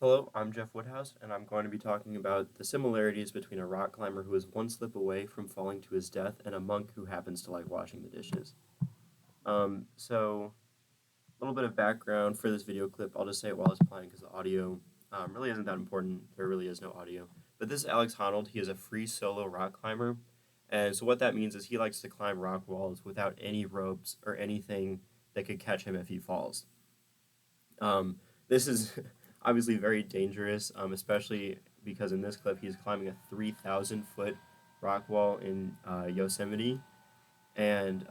Hello, I'm Jeff Woodhouse, and I'm going to be talking about the similarities between a rock climber who is one slip away from falling to his death and a monk who happens to like washing the dishes. A little bit of background for this video clip. I'll just say it while it's playing because the audio really isn't that important. There really is no audio. But this is Alex Honnold. He is a free solo rock climber. And so what that means is he likes to climb rock walls without any ropes or anything that could catch him if he falls. Um, this is obviously very dangerous, especially because in this clip he's climbing a 3,000-foot rock wall in Yosemite, and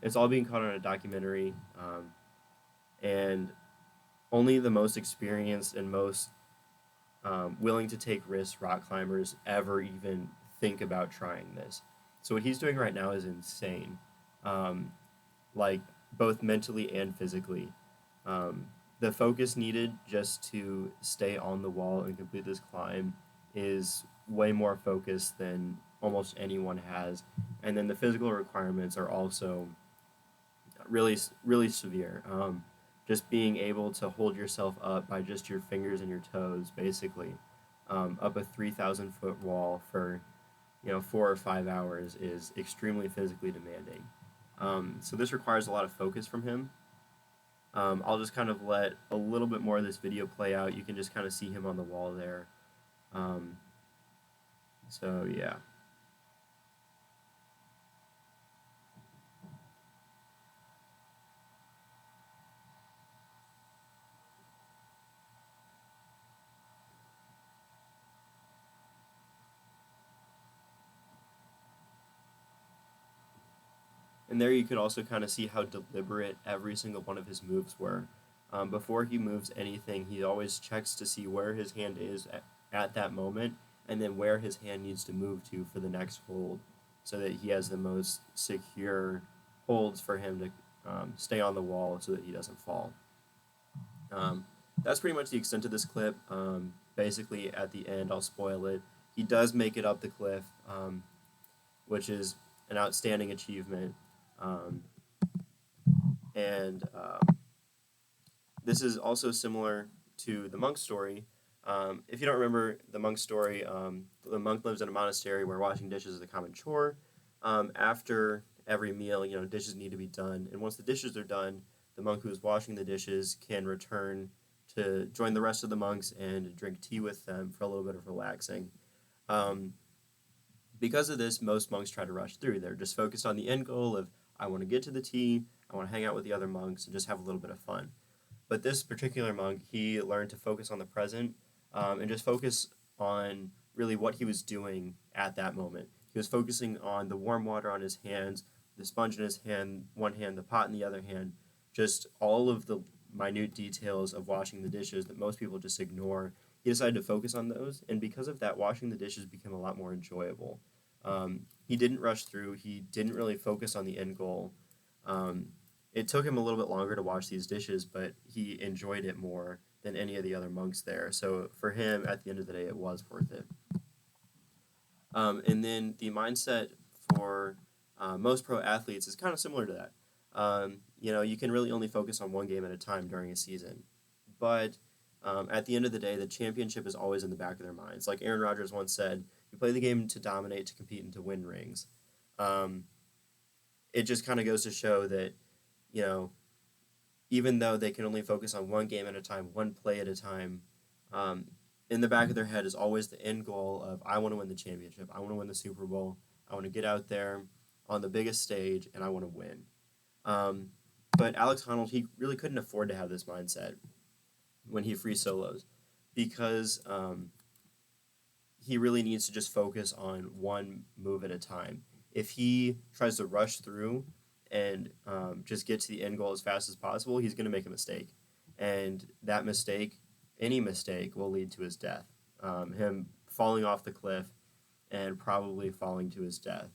it's all being caught on a documentary. And only the most experienced and most willing to take risks rock climbers ever even think about trying this. So what he's doing right now is insane, um, like both mentally and physically. Um, the focus needed just to stay on the wall and complete this climb is way more focused than almost anyone has, and then the physical requirements are also really severe. Just being able to hold yourself up by just your fingers and your toes, basically, up a 3,000-foot wall for 4 or 5 hours is extremely physically demanding. So this requires a lot of focus from him. I'll just kind of let a little bit more of this video play out. You can just kind of see him on the wall there. Um, so yeah. And there you could also kind of see how deliberate every single one of his moves were. Before he moves anything, he always checks to see where his hand is at that moment and then where his hand needs to move to for the next hold so that he has the most secure holds for him to stay on the wall so that he doesn't fall. Um, that's pretty much the extent of this clip. Basically, at the end, I'll spoil it. He does make it up the cliff, which is an outstanding achievement. Um, and This is also similar to the monk story. If you don't remember the monk story, the monk lives in a monastery where washing dishes is a common chore. After every meal, dishes need to be done, and once the dishes are done, the monk who is washing the dishes can return to join the rest of the monks and drink tea with them for a little bit of relaxing. Um, because of this, most monks try to rush through. They're just focused on the end goal of I want to get to the tea, I want to hang out with the other monks, and just have a little bit of fun. But this particular monk, he learned to focus on the present and just focus on really what he was doing at that moment. He was focusing on the warm water on his hands, the sponge in his hand, one hand, the pot in the other hand, just all of the minute details of washing the dishes that most people just ignore. He decided to focus on those, and because of that, washing the dishes became a lot more enjoyable. He didn't rush through. He didn't really focus on the end goal. Um, it took him a little bit longer to wash these dishes, but he enjoyed it more than any of the other monks there. So for him, at the end of the day, it was worth it. And then the mindset for most pro athletes is kind of similar to that. You can really only focus on one game at a time during a season. But at the end of the day, the championship is always in the back of their minds. Like Aaron Rodgers once said, you play the game to dominate, to compete, and to win rings. Um, it just kind of goes to show that, you know, even though they can only focus on one game at a time, one play at a time, um, in the back of their head is always the end goal of I want to win the championship, I want to win the Super Bowl, I want to get out there on the biggest stage, and I want to win. Um, but Alex Honnold, he really couldn't afford to have this mindset when he free solos because he really needs to just focus on one move at a time. If he tries to rush through and just get to the end goal as fast as possible, he's going to make a mistake. And that mistake, any mistake, will lead to his death. Him falling off the cliff and probably falling to his death.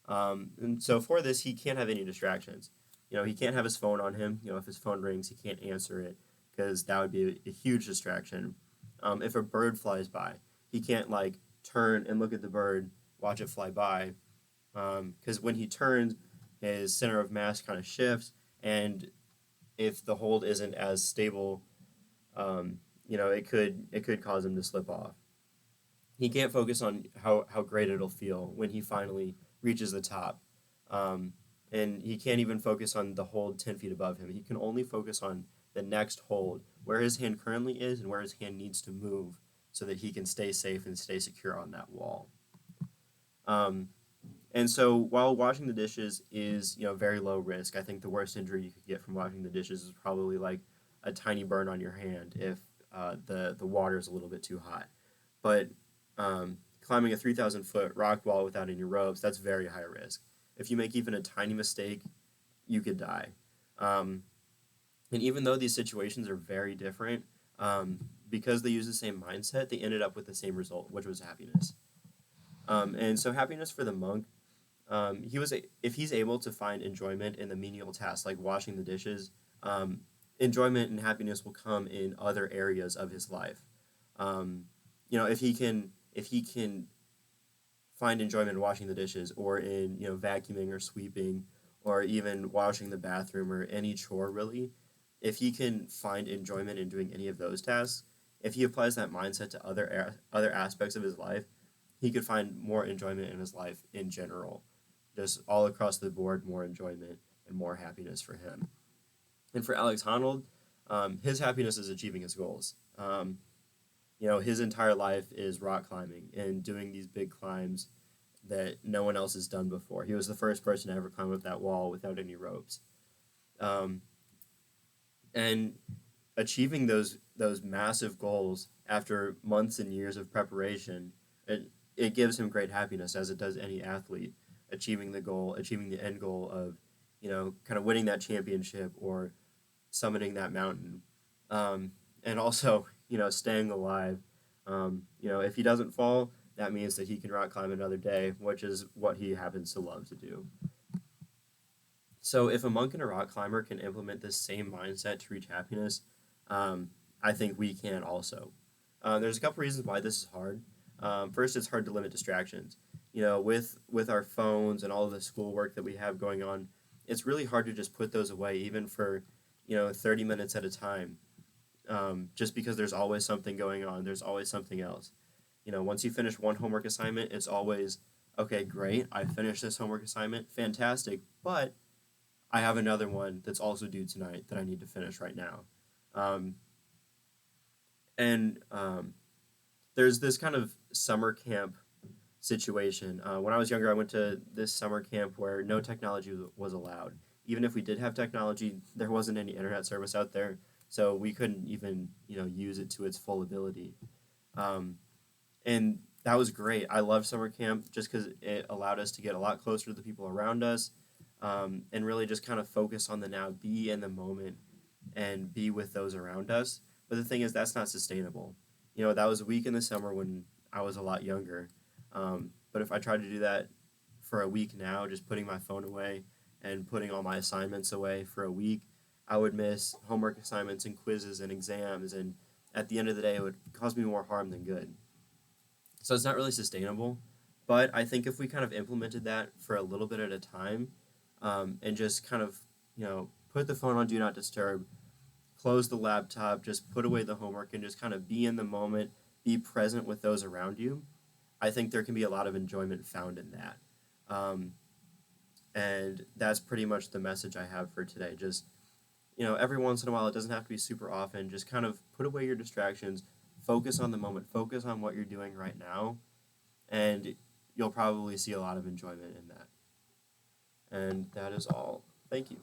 And so for this, he can't have any distractions. He can't have his phone on him. If his phone rings, he can't answer it because that would be a huge distraction. If a bird flies by, he can't like turn and look at the bird, watch it fly by, because when he turns, his center of mass kind of shifts, and if the hold isn't as stable it could cause him to slip off. He can't focus on how great it'll feel when he finally reaches the top. Um, and he can't even focus on the hold 10 feet above him. He can only focus on the next hold, where his hand currently is and where his hand needs to move so that he can stay safe and stay secure on that wall. Um, and so while washing the dishes is, very low risk, I think the worst injury you could get from washing the dishes is probably like a tiny burn on your hand if the water is a little bit too hot. But climbing a 3,000-foot rock wall without any ropes, that's very high risk. If you make even a tiny mistake, you could die. Um, and even though these situations are very different, because they use the same mindset, they ended up with the same result, which was happiness. And so happiness for the monk, if he's able to find enjoyment in the menial tasks like washing the dishes, enjoyment and happiness will come in other areas of his life. If he can find enjoyment in washing the dishes or in vacuuming or sweeping or even washing the bathroom or any chore really, if he can find enjoyment in doing any of those tasks, if he applies that mindset to other aspects of his life, he could find more enjoyment in his life in general, just all across the board, more enjoyment and more happiness for him. And for Alex Honnold, his happiness is achieving his goals. His entire life is rock climbing and doing these big climbs that no one else has done before. He was the first person to ever climb up that wall without any ropes. Um, and achieving those massive goals after months and years of preparation, it gives him great happiness, as it does any athlete, achieving the end goal of, kind of winning that championship or summiting that mountain. And also, staying alive. If he doesn't fall, that means that he can rock climb another day, which is what he happens to love to do. So if a monk and a rock climber can implement this same mindset to reach happiness, I think we can also. There's a couple reasons why this is hard. First, it's hard to limit distractions. With our phones and all of the schoolwork that we have going on, it's really hard to just put those away, even for 30 minutes at a time. Just because there's always something going on, there's always something else. Once you finish one homework assignment, it's always, okay, great, I finished this homework assignment, fantastic, but I have another one that's also due tonight that I need to finish right now. Um, and there's this kind of summer camp situation. When I was younger, I went to this summer camp where no technology was allowed. Even if we did have technology, there wasn't any internet service out there, so we couldn't even use it to its full ability. Um, and that was great. I loved summer camp just because it allowed us to get a lot closer to the people around us, and really just kind of focus on the now, be in the moment, and be with those around us. But the thing is, that's not sustainable. That was a week in the summer when I was a lot younger. But if I try to do that for a week now, just putting my phone away and putting all my assignments away for a week, I would miss homework assignments and quizzes and exams, and at the end of the day, it would cause me more harm than good. So it's not really sustainable. But I think if we kind of implemented that for a little bit at a time, and just kind of, put the phone on Do Not Disturb, close the laptop, just put away the homework, and just kind of be in the moment, be present with those around you, I think there can be a lot of enjoyment found in that. Um, and that's pretty much the message I have for today. Just, every once in a while, it doesn't have to be super often, just kind of put away your distractions, focus on the moment, focus on what you're doing right now, and you'll probably see a lot of enjoyment in that. And that is all. Thank you.